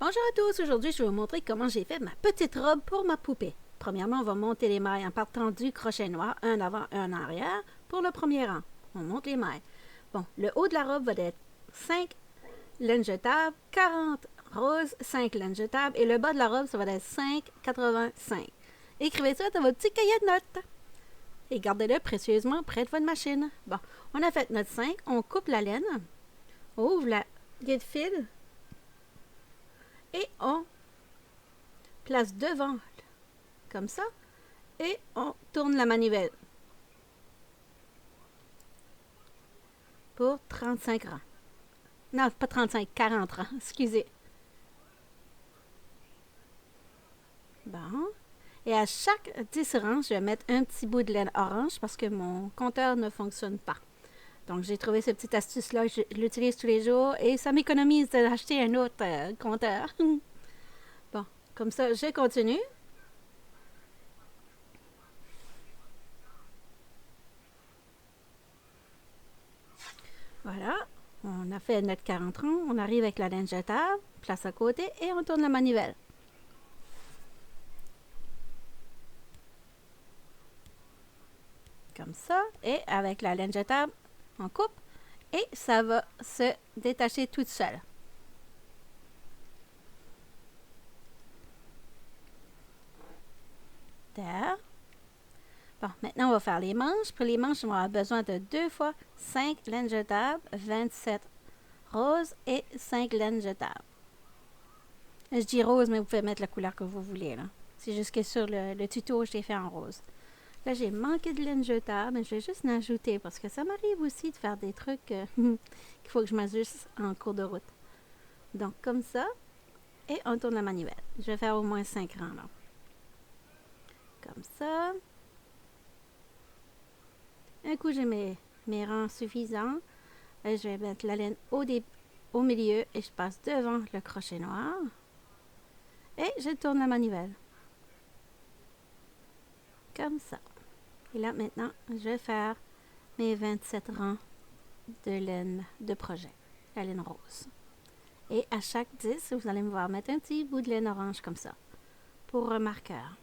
Bonjour à tous, aujourd'hui je vais vous montrer comment j'ai fait ma petite robe pour ma poupée. Premièrement, on va monter les mailles en partant du crochet noir, un avant, un arrière, pour le premier rang. On monte les mailles. Bon, le haut de la robe va être 5 laines jetables, 40 roses, 5 laines jetables, et le bas de la robe, ça va être 5,85. Écrivez ça dans votre petit cahier de notes. Et gardez-le précieusement près de votre machine. Bon, on a fait notre 5, on coupe la laine, on ouvre la guide fil, et on place devant, comme ça, et on tourne la manivelle pour 35 rangs. Non, pas 35, 40 rangs, excusez. Bon. Et à chaque 10 rangs, je vais mettre un petit bout de laine orange parce que mon compteur ne fonctionne pas. Donc, j'ai trouvé cette petite astuce-là, je l'utilise tous les jours et ça m'économise d'acheter un autre compteur. Bon, comme ça, je continue. Voilà, on a fait notre 40 rangs, on arrive avec la laine jetable, place à côté et on tourne la manivelle. Comme ça, et avec la laine jetable, on coupe et ça va se détacher toute seule. There. Bon, maintenant on va faire les manches. Pour les manches, on va avoir besoin de 2 fois 5 laines jetables, 27 roses et 5 laines jetables. Je dis rose, mais vous pouvez mettre la couleur que vous voulez, là. C'est juste que sur le tuto, je l'ai fait en rose. Là, j'ai manqué de laine jetable, mais je vais juste en ajouter parce que ça m'arrive aussi de faire des trucs qu'il faut que je m'ajuste en cours de route. Donc, comme ça, et on tourne la manivelle. Je vais faire au moins 5 rangs, là. Comme ça. Un coup, j'ai mes rangs suffisants. Et je vais mettre la laine au milieu et je passe devant le crochet noir. Et je tourne la manivelle. Comme ça. Et là, maintenant, je vais faire mes 27 rangs de laine de projet, la laine rose. Et à chaque 10, vous allez me voir mettre un petit bout de laine orange comme ça, pour un marqueur.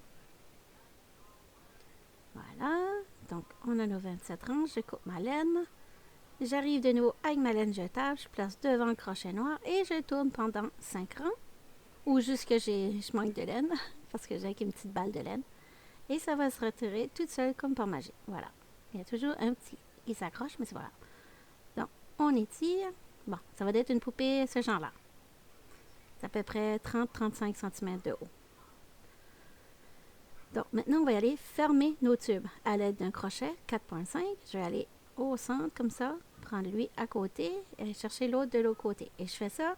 Voilà, donc on a nos 27 rangs, je coupe ma laine. J'arrive de nouveau avec ma laine jetable, je place devant le crochet noir et je tourne pendant 5 rangs, ou jusque je manque de laine, parce que j'ai avec une petite balle de laine. Et ça va se retirer toute seule comme par magie. Voilà. Il y a toujours un petit qui s'accroche, mais c'est voilà. Donc, on étire. Bon, ça va être une poupée ce genre-là. C'est à peu près 30-35 cm de haut. Donc, maintenant, on va y aller fermer nos tubes à l'aide d'un crochet 4.5. Je vais aller au centre comme ça, prendre lui à côté et aller chercher l'autre de l'autre côté. Et je fais ça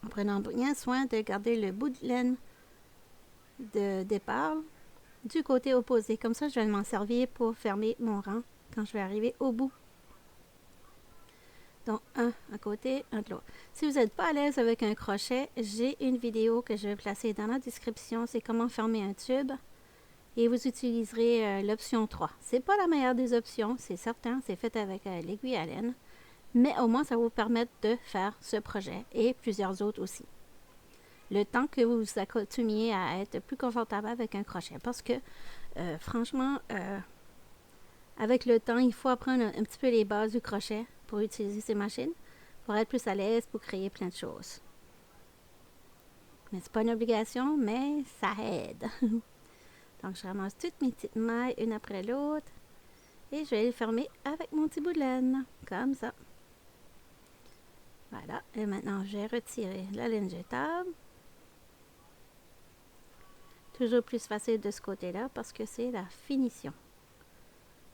en prenant bien soin de garder le bout de laine de départ du côté opposé. Comme ça, je vais m'en servir pour fermer mon rang quand je vais arriver au bout. Donc, un à côté, un de l'autre. Si vous n'êtes pas à l'aise avec un crochet, j'ai une vidéo que je vais placer dans la description. C'est comment fermer un tube. Et vous utiliserez l'option 3. C'est pas la meilleure des options, c'est certain. C'est fait avec l'aiguille à laine. Mais au moins, ça va vous permettre de faire ce projet et plusieurs autres aussi. Le temps que vous vous accoutumiez à être plus confortable avec un crochet. Parce que, franchement, avec le temps, il faut apprendre un petit peu les bases du crochet pour utiliser ces machines, pour être plus à l'aise, pour créer plein de choses. Mais c'est pas une obligation, mais ça aide. Donc, je ramasse toutes mes petites mailles, une après l'autre, et je vais les fermer avec mon petit bout de laine, comme ça. Voilà, et maintenant, je vais retirer la laine jetable. Toujours plus facile de ce côté-là parce que c'est la finition.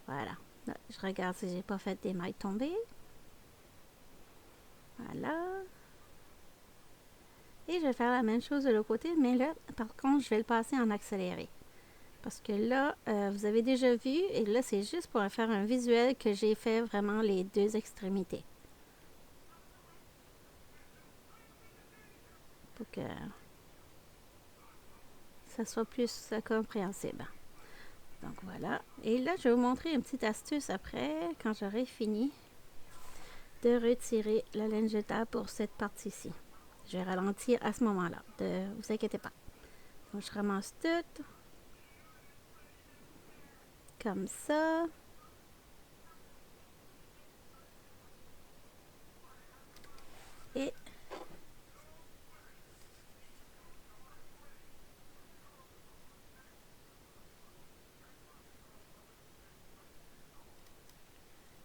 Voilà. Là, je regarde si j'ai pas fait des mailles tombées. Voilà. Et je vais faire la même chose de l'autre côté, mais là, par contre, je vais le passer en accéléré. Parce que là, vous avez déjà vu, et là, c'est juste pour faire un visuel que j'ai fait vraiment les deux extrémités. Pour que ça soit plus compréhensible. Donc voilà. Et là, je vais vous montrer une petite astuce après, quand j'aurai fini de retirer la laine jetable pour cette partie-ci. Je vais ralentir à ce moment-là. Ne vous inquiétez pas. Donc, je ramasse tout. Comme ça. Et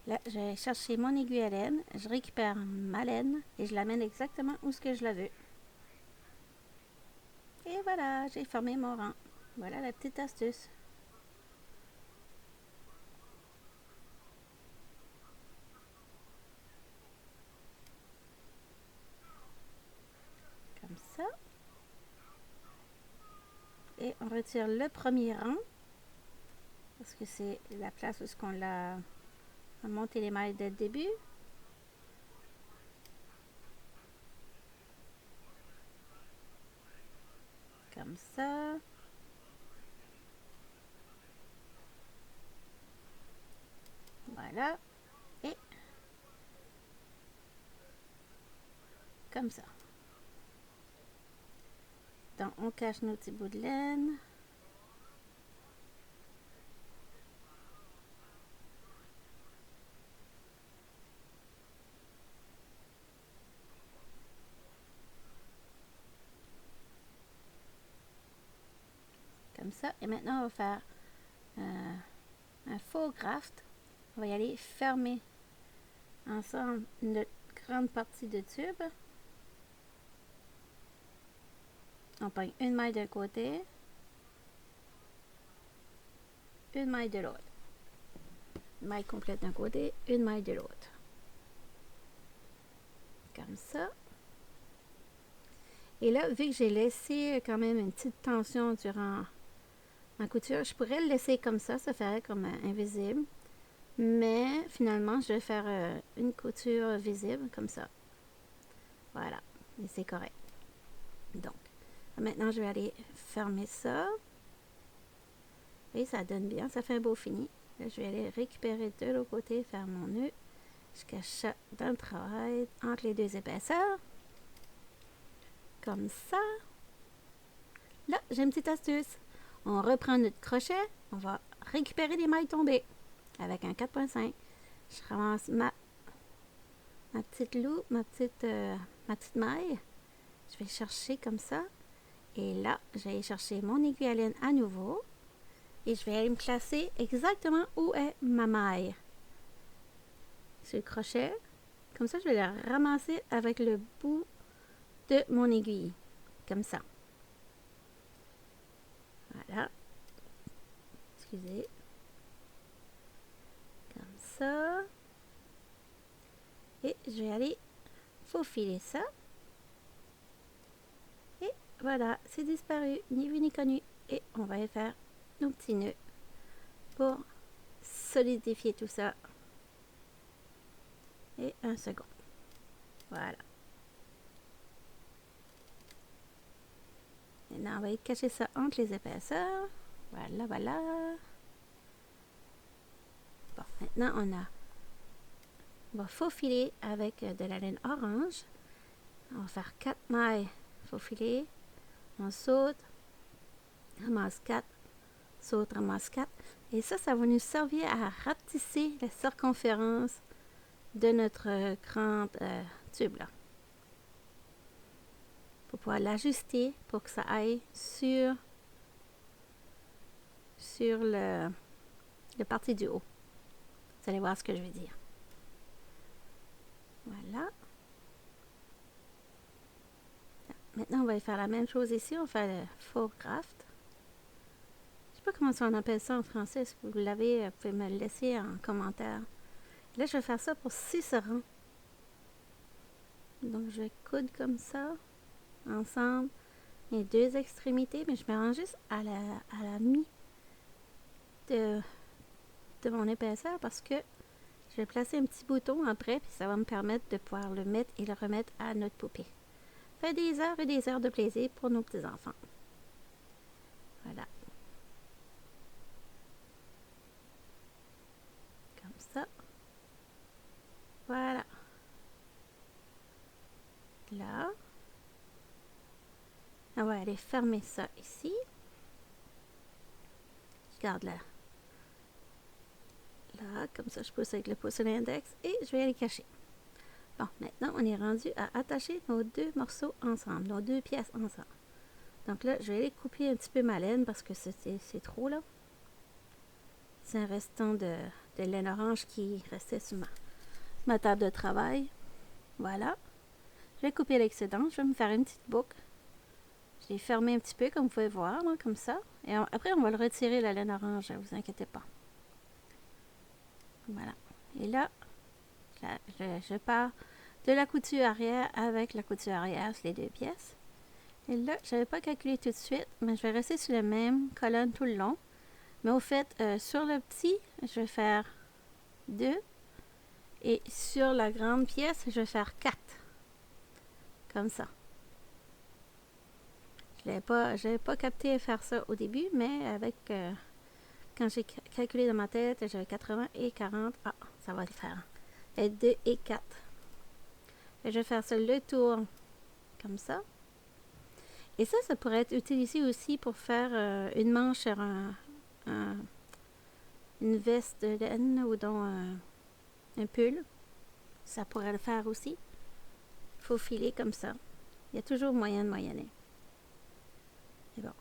là, je vais chercher mon aiguille à laine. Je récupère ma laine et je l'amène exactement où ce que je la veux. Et voilà, j'ai formé mon rang. Voilà la petite astuce. Comme ça. Et on retire le premier rang. Parce que c'est la place où on l'a monté les mailles dès le début. Comme ça. Voilà. Et comme ça. Donc, on cache nos petits bouts de laine. Comme ça. Et maintenant, on va faire un faux graft. On va y aller fermer ensemble notre grande partie de tube. On pogne une maille d'un côté, une maille de l'autre. Une maille complète d'un côté, une maille de l'autre. Comme ça. Et là, vu que j'ai laissé quand même une petite tension durant ma couture, je pourrais le laisser comme ça ferait comme invisible. Mais finalement, je vais faire une couture visible comme ça. Voilà, et c'est correct. Donc, maintenant, je vais aller fermer ça. Et ça donne bien, ça fait un beau fini. Là, je vais aller récupérer de l'autre côté, faire mon nœud. Je cache ça dans le travail, entre les deux épaisseurs. Comme ça. Là, j'ai une petite astuce. On reprend notre crochet, on va récupérer les mailles tombées avec un 4.5. Je ramasse ma petite loupe, ma petite maille. Je vais chercher comme ça. Et là, je vais aller chercher mon aiguille à laine à nouveau. Et je vais aller me placer exactement où est ma maille. Sur le crochet. Comme ça, je vais la ramasser avec le bout de mon aiguille. Comme ça. Voilà. Excusez. Comme ça. Et je vais aller faufiler ça. Et voilà, c'est disparu, ni vu ni connu. Et on va y faire nos petits nœuds pour solidifier tout ça. Et un second. Voilà. Maintenant, on va cacher ça entre les épaisseurs. Voilà, voilà. Bon, maintenant, on va faufiler avec de la laine orange. On va faire 4 mailles faufilées. On saute, ramasse 4, saute, ramasse 4. Et ça va nous servir à rapetisser la circonférence de notre grand tube là. Pour pouvoir l'ajuster pour que ça aille sur le partie du haut. Vous allez voir ce que je veux dire. Voilà. Maintenant, on va faire la même chose ici. On va faire le faux graft. Je ne sais pas comment on appelle ça en français. Si vous l'avez, vous pouvez me le laisser en commentaire. Là, je vais faire ça pour 6 rangs. Donc, je vais coudre comme ça, ensemble, les deux extrémités. Mais je me rends juste à la mi de mon épaisseur parce que je vais placer un petit bouton après. Puis ça va me permettre de pouvoir le mettre et le remettre à notre poupée. Fait des heures et des heures de plaisir pour nos petits-enfants. Voilà. Comme ça. Voilà. Là. on va aller fermer ça ici. Je garde là. Là, comme ça, je pousse avec le pouce et l'index et je vais aller cacher. Bon, maintenant, on est rendu à attacher nos deux morceaux ensemble, nos deux pièces ensemble. Donc là, je vais aller couper un petit peu ma laine parce que c'est trop là. C'est un restant de laine orange qui restait sur ma table de travail. Voilà. Je vais couper l'excédent. Je vais me faire une petite boucle. Je l'ai fermé un petit peu, comme vous pouvez voir, là, comme ça. Et après, on va le retirer, la laine orange, ne vous inquiétez pas. Voilà. Et là, je pars de la couture arrière avec la couture arrière sur les deux pièces. Et là, je n'avais pas calculé tout de suite, mais je vais rester sur la même colonne tout le long. Mais au fait, sur le petit, je vais faire 2. Et sur la grande pièce, je vais faire 4. Comme ça. Je n'avais pas capté faire ça au début, mais avec quand j'ai calculé dans ma tête, j'avais 80 et 40. Ah, ça va le faire. Et 2 et 4. Et je vais faire ça le tour comme ça. Et ça pourrait être utilisé aussi pour faire une manche sur une veste de laine ou dans un pull. Ça pourrait le faire aussi. Il faut filer comme ça. Il y a toujours moyen de moyenner. Et bon.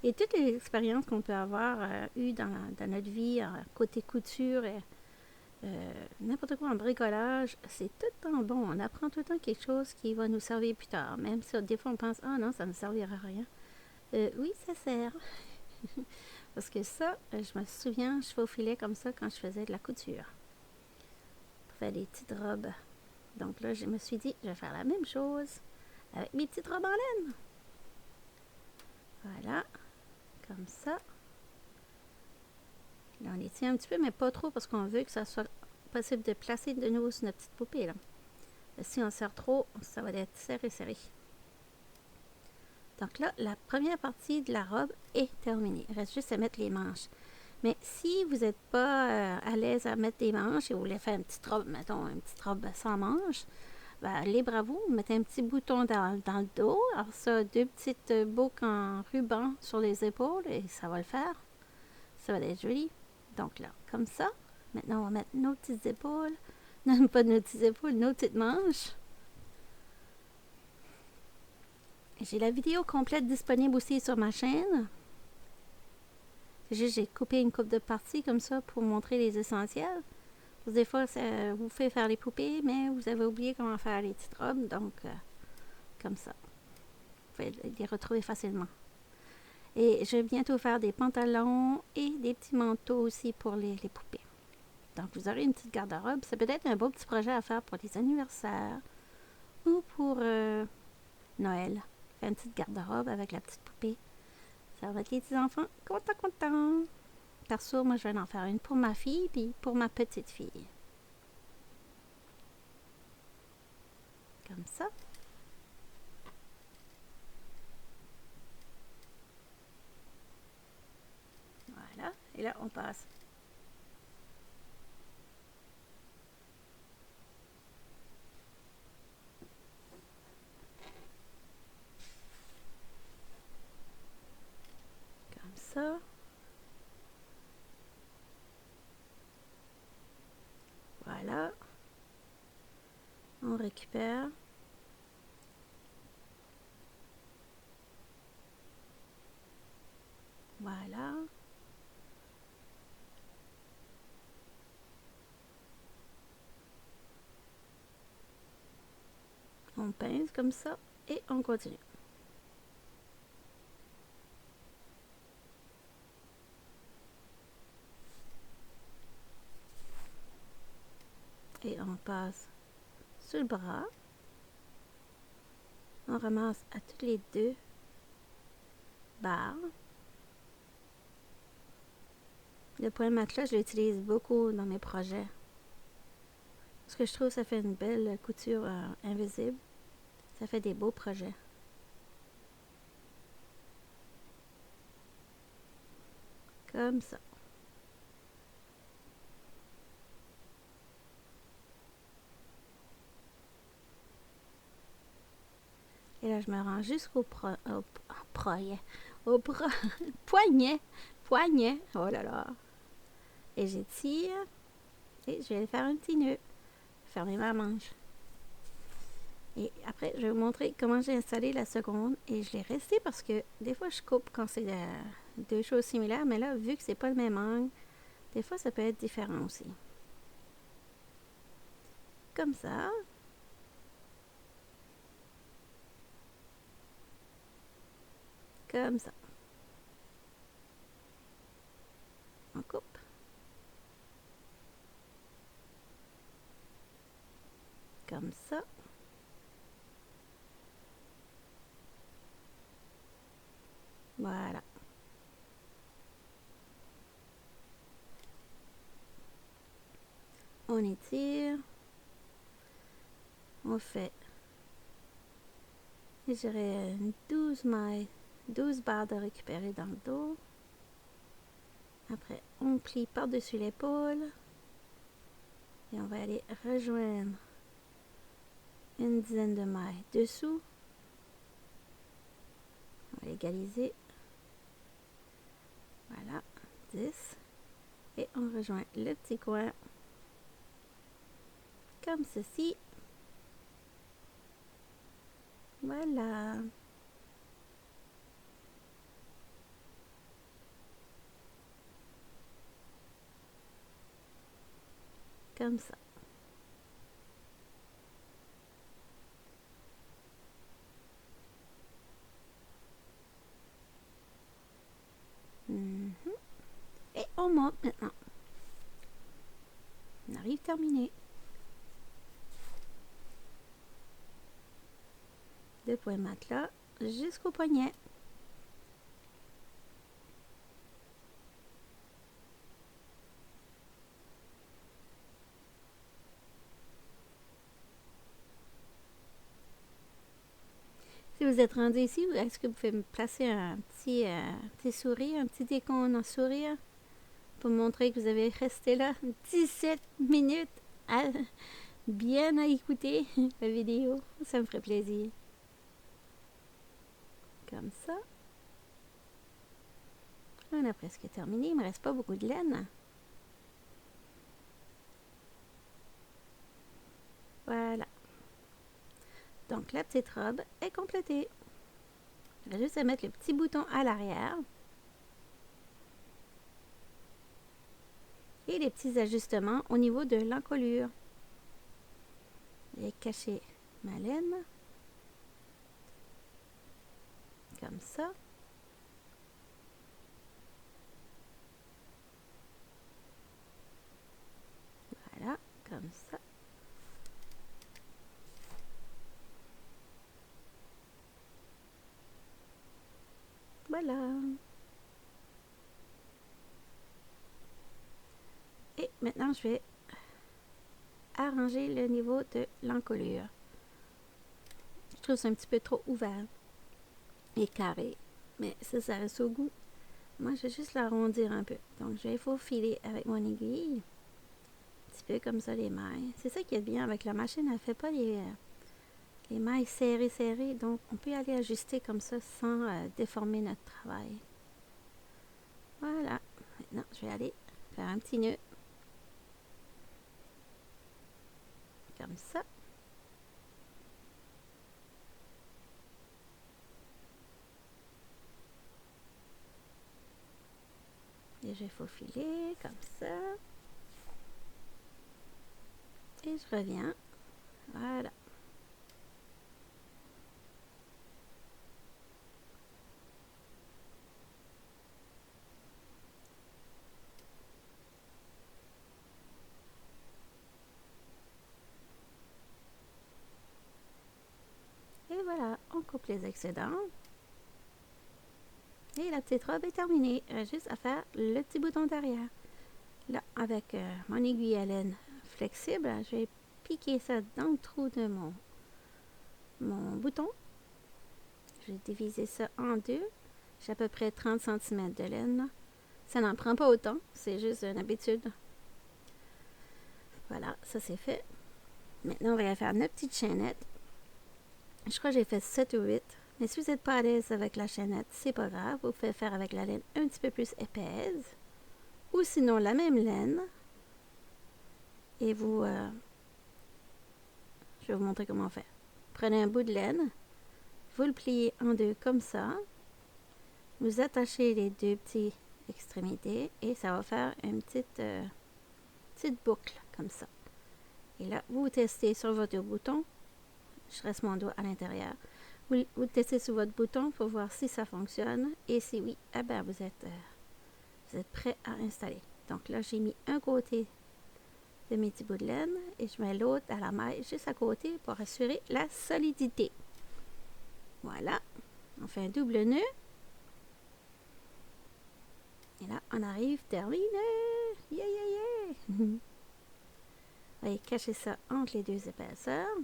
Et toutes les expériences qu'on peut avoir eues dans notre vie, côté couture et n'importe quoi en bricolage, c'est tout le temps bon. On apprend tout le temps quelque chose qui va nous servir plus tard. Même si des fois on pense, ah non, ça ne servira à rien. Oui, ça sert. Parce que ça, je me souviens, je faufilais comme ça quand je faisais de la couture. Pour faire des petites robes. Donc là, je me suis dit, je vais faire la même chose avec mes petites robes en laine. Voilà. Comme ça. Là, on les tient un petit peu, mais pas trop parce qu'on veut que ça soit possible de placer de nouveau sur notre petite poupée. Là. Si on serre trop, ça va être serré. Donc là, la première partie de la robe est terminée. Il reste juste à mettre les manches. Mais si vous n'êtes pas à l'aise à mettre des manches et vous voulez faire une petite robe, mettons une petite robe sans manches, ben, libre à vous, mettez un petit bouton dans le dos. Alors ça, 2 petites boucles en ruban sur les épaules et ça va le faire. Ça va être joli. Donc là, comme ça. Maintenant, on va mettre nos petites épaules. Non, pas nos petites épaules, nos petites manches. J'ai la vidéo complète disponible aussi sur ma chaîne. J'ai coupé une coupe de parties comme ça pour montrer les essentiels. Des fois, ça vous fait faire les poupées, mais vous avez oublié comment faire les petites robes. Donc, comme ça. Vous pouvez les retrouver facilement. Et je vais bientôt faire des pantalons et des petits manteaux aussi pour les poupées. Donc, vous aurez une petite garde-robe. C'est peut-être un beau petit projet à faire pour les anniversaires ou pour Noël. Faire une petite garde-robe avec la petite poupée. Ça va être les petits enfants contents. Perso, moi, je vais en faire une pour ma fille puis pour ma petite fille. Comme ça. Voilà. Et là, on passe. Comme ça. Voilà. On récupère. Voilà. On pince comme ça et on continue. Et on passe sur le bras. On ramasse à toutes les 2 barres. Le point matelas, je l'utilise beaucoup dans mes projets. Parce que je trouve que ça fait une belle couture invisible. Ça fait des beaux projets. Comme ça. Et Et là, je me rends jusqu'au poignet. Poignet. Oh là là. Et j'étire. Et je vais faire un petit nœud. Fermer ma manche. Et après, je vais vous montrer comment j'ai installé la seconde. Et je l'ai restée parce que des fois, je coupe quand c'est deux choses similaires. Mais là, vu que c'est pas le même angle, des fois, ça peut être différent aussi. Comme ça. Comme ça. On coupe. Comme ça. Voilà. On étire. On fait, je dirais, 12 mailles, 12 barres de récupérer dans le dos. Après, on plie par-dessus l'épaule. Et on va aller rejoindre une dizaine de mailles dessous. On va égaliser. Voilà, 10. Et on rejoint le petit coin. Comme ceci. Voilà. Comme ça. Et on monte maintenant. On arrive terminé. De point matelas jusqu'au poignet. Si vous êtes rendu ici, est-ce que vous pouvez me placer un petit sourire, un petit icône en sourire pour montrer que vous avez resté là 17 minutes bien à écouter la vidéo? Ça me ferait plaisir. Comme ça. On a presque terminé. Il ne me reste pas beaucoup de laine. Voilà. Donc la petite robe est complétée. Je vais juste mettre le petit bouton à l'arrière. Et les petits ajustements au niveau de l'encolure. Je vais cacher ma laine. Comme ça. Voilà, comme ça. Voilà. Et maintenant, je vais arranger le niveau de l'encolure. Je trouve ça un petit peu trop ouvert et carré. Mais ça reste au goût. Moi, je vais juste l'arrondir un peu. Donc, je vais faufiler avec mon aiguille. Un petit peu comme ça, les mailles. C'est ça qui est bien avec la machine. Elle ne fait pas les mailles serrées. Donc, on peut aller ajuster comme ça sans déformer notre travail. Voilà. Maintenant, je vais aller faire un petit nœud. Comme ça. Et je vais faufiler comme ça. Et je reviens. Voilà. Et voilà, on coupe les excédents. Et la petite robe est terminée. Il reste juste à faire le petit bouton derrière. Là, avec mon aiguille à laine flexible, je vais piquer ça dans le trou de mon bouton. Je vais diviser ça en deux. J'ai à peu près 30 cm de laine. Ça n'en prend pas autant, c'est juste une habitude. Voilà, ça c'est fait. Maintenant, on va faire notre petite chaînette. Je crois que j'ai fait 7 ou 8. Mais si vous n'êtes pas à l'aise avec la chaînette, c'est pas grave. Vous pouvez faire avec la laine un petit peu plus épaisse. Ou sinon la même laine. Et vous... je vais vous montrer comment on fait. Prenez un bout de laine. Vous le pliez en deux comme ça. Vous attachez les deux petites extrémités. Et ça va faire une petite boucle comme ça. Et là, vous testez sur votre bouton. Je reste mon doigt à l'intérieur. Vous testez sur votre bouton pour voir si ça fonctionne. Et si oui, eh ben vous êtes prêt à installer. Donc là, j'ai mis un côté de mes petits bouts de laine et je mets l'autre à la maille juste à côté pour assurer la solidité. Voilà. On fait un double nœud. Et là, on arrive terminé. Yeah, yeah, yeah. Vous allez cacher ça entre les deux épaisseurs.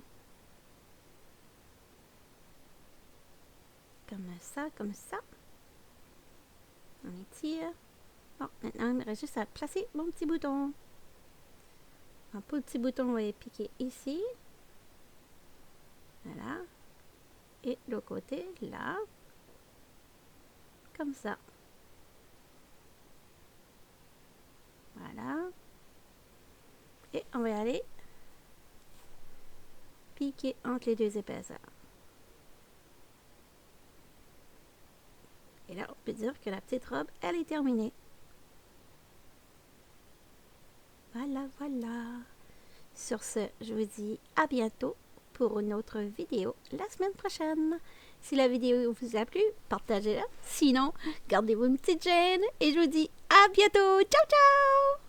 Comme ça, comme ça. On étire. Bon, maintenant, il me reste juste à placer mon petit bouton. Un petit bouton, on va piquer ici. Voilà. Et l'autre côté, là. Comme ça. Voilà. Et on va aller piquer entre les deux épaisseurs. Et là, on peut dire que la petite robe, elle est terminée. Voilà, voilà. Sur ce, je vous dis à bientôt pour une autre vidéo la semaine prochaine. Si la vidéo vous a plu, partagez-la. Sinon, gardez-vous une petite gêne et je vous dis à bientôt. Ciao, ciao!